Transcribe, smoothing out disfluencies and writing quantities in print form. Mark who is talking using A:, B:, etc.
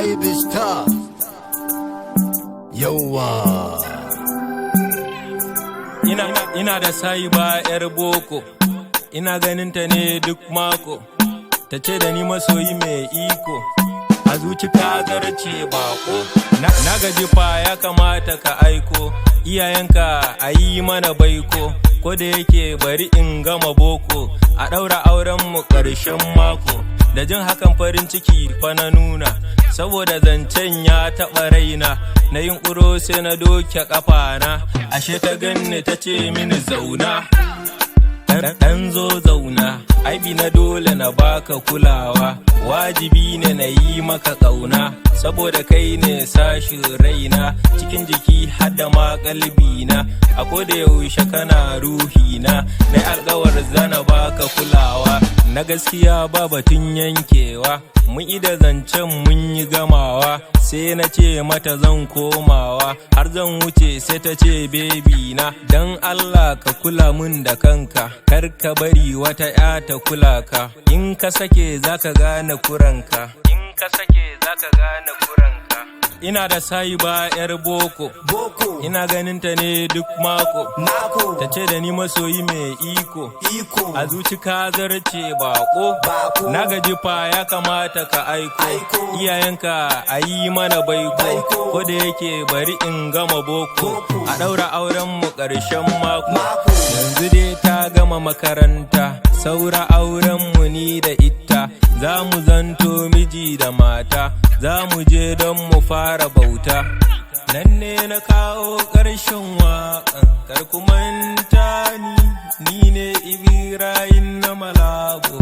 A: Ivy Star. Yawwa.
B: Ina da saiba yar boko, ina ganin ta ne duk mako, ta ce da ni masoyi mai iko, a zuci ka zarce bako. Na gaji fa ya kamata ka aiko, iyayenka a yi mana baiko, ko da yake bari in gama boko, a ɗaura auren mu ƙarshen mako. Da jin hakan farin ciki fa na nuna, saboda zancen ya taɓa raina, na yin ƙuro sai na doke ƙafana, ashe ta ganni ta ce mini zauna. Dan zo zauna, aibi na dole na baka kulawa, wajibi ne na yi maka ƙauna, saboda kai ne sashin raina, cikin jiki hadda ma kalbina, a koda yaushe kana ruhina, na alƙawar zana baka kulawa, na gaskiya ba batun yankewa, mun ida zancen mun yi gamawa, sai na ce mata zan komawa, har zan wuce sai ta ce baby na, dan Allah ka kula mun da kanka, kar ka bari wata ya ta kula ka, in ka sake zaka gane kuranka, in ka sake zaka gane kuranka. Ina da saiba yar boko, ina ganin ta ne duk mako, ta ce da ni masoyi mai iko, a zuci ka zarce bako. Na gaji fa ya kamata ka aiko, iyayenka a yi mana baiko, ko da yake bari in gama boko, a ɗaura auren mu ƙarshen mako. Yanzu dai ta gama makaranta, saura auren mu ni da ita, za mu zanto miji da mata, za mu je don mu fara bauta. Nan ne na kawo ƙarshen waƙan, kar ku manta ni ne Ibrahim na Malabo.